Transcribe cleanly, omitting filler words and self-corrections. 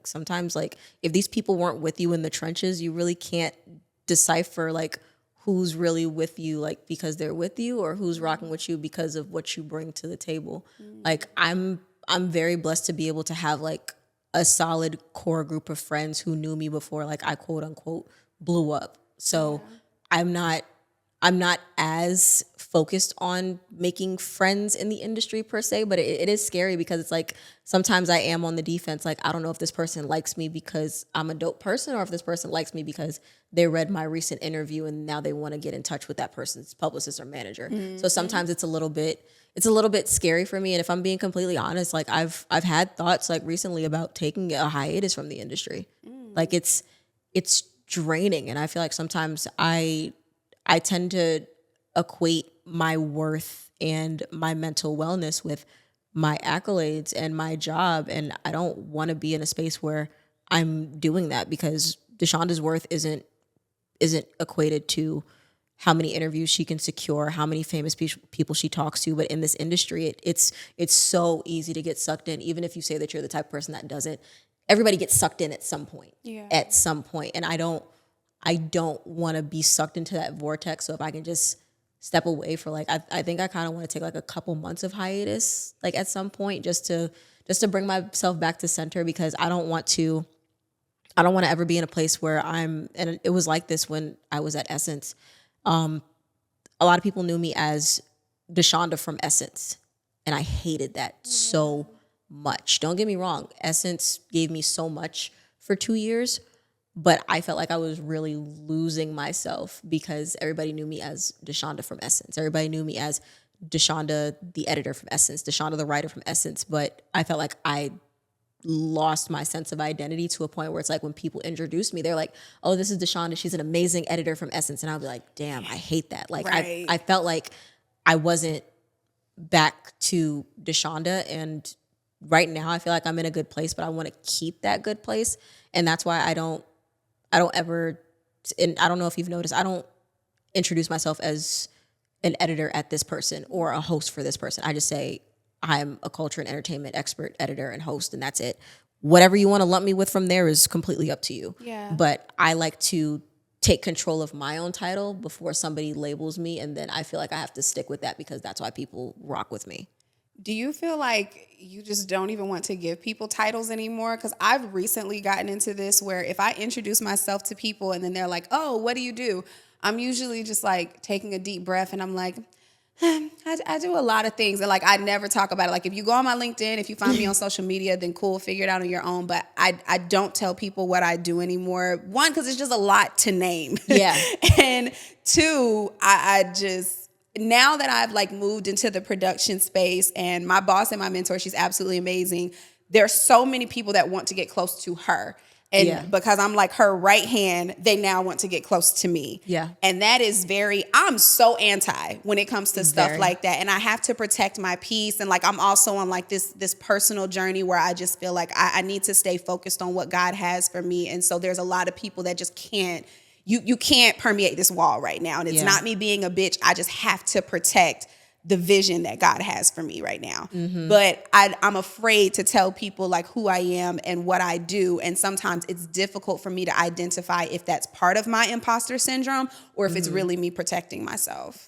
sometimes like if these people weren't with you in the trenches, you really can't decipher like who's really with you like because they're with you or who's rocking with you because of what you bring to the table. Like I'm very blessed to be able to have like a solid core group of friends who knew me before like I quote unquote blew up. So I'm not as focused on making friends in the industry per se, but it is scary because it's like sometimes I am on the defense. Like, I don't know if this person likes me because I'm a dope person or if this person likes me because they read my recent interview and now they want to get in touch with that person's publicist or manager. So sometimes it's a little bit scary for me. And if I'm being completely honest, like I've had thoughts like recently about taking a hiatus from the industry. Like it's draining. And I feel like sometimes I tend to equate my worth and my mental wellness with my accolades and my job. And I don't want to be in a space where I'm doing that because Deshonda's worth isn't equated to how many interviews she can secure, how many famous people she talks to. But in this industry, it's so easy to get sucked in. Even if you say that you're the type of person that doesn't, everybody gets sucked in at some point. At some point. And I don't want to be sucked into that vortex. So if I can just step away for like, I think I kind of want to take like a couple months of hiatus, like at some point, just to bring myself back to center because I don't want to ever be in a place where and it was like this when I was at Essence. A lot of people knew me as Deshonda from Essence, and I hated that so much. Don't get me wrong. Essence gave me so much for 2 years, but I felt like I was really losing myself because everybody knew me as Deshonda from Essence. Everybody knew me as Deshonda, the editor from Essence, Deshonda, the writer from Essence. But I felt like I lost my sense of identity to a point where it's like when people introduced me, they're like, oh, this is Deshonda. She's an amazing editor from Essence. And I'll be like, damn, I hate that. Like I felt like I wasn't back to Deshonda. And right now I feel like I'm in a good place, but I want to keep that good place. And that's why I don't ever, and I don't know if you've noticed, I don't introduce myself as an editor at this person or a host for this person. I just say I'm a culture and entertainment expert, editor, and host, and that's it. Whatever you want to lump me with from there is completely up to you. Yeah. But I like to take control of my own title before somebody labels me, and then I feel like I have to stick with that because that's why people rock with me. Do you feel like you just don't even want to give people titles anymore? Because I've recently gotten into this where if I introduce myself to people and then they're like, oh, what do you do? I'm usually just like taking a deep breath and I'm like, I do a lot of things. And like, I never talk about it. Like if you go on my LinkedIn, if you find me on social media, then cool, figure it out on your own. But I don't tell people what I do anymore. One, because it's just a lot to name. Yeah. And two, I just... Now that I've like moved into the production space and my boss and my mentor, she's absolutely amazing. There's so many people that want to get close to her. And because I'm like her right hand, they now want to get close to me. Yeah. And that is I'm so anti when it comes to stuff like that. And I have to protect my peace. And like, I'm also on like this personal journey where I just feel like I need to stay focused on what God has for me. And so there's a lot of people that just can't, you can't permeate this wall right now. And it's not me being a bitch. I just have to protect the vision that God has for me right now. Mm-hmm. But I'm afraid to tell people like who I am and what I do. And sometimes it's difficult for me to identify if that's part of my imposter syndrome or if it's really me protecting myself.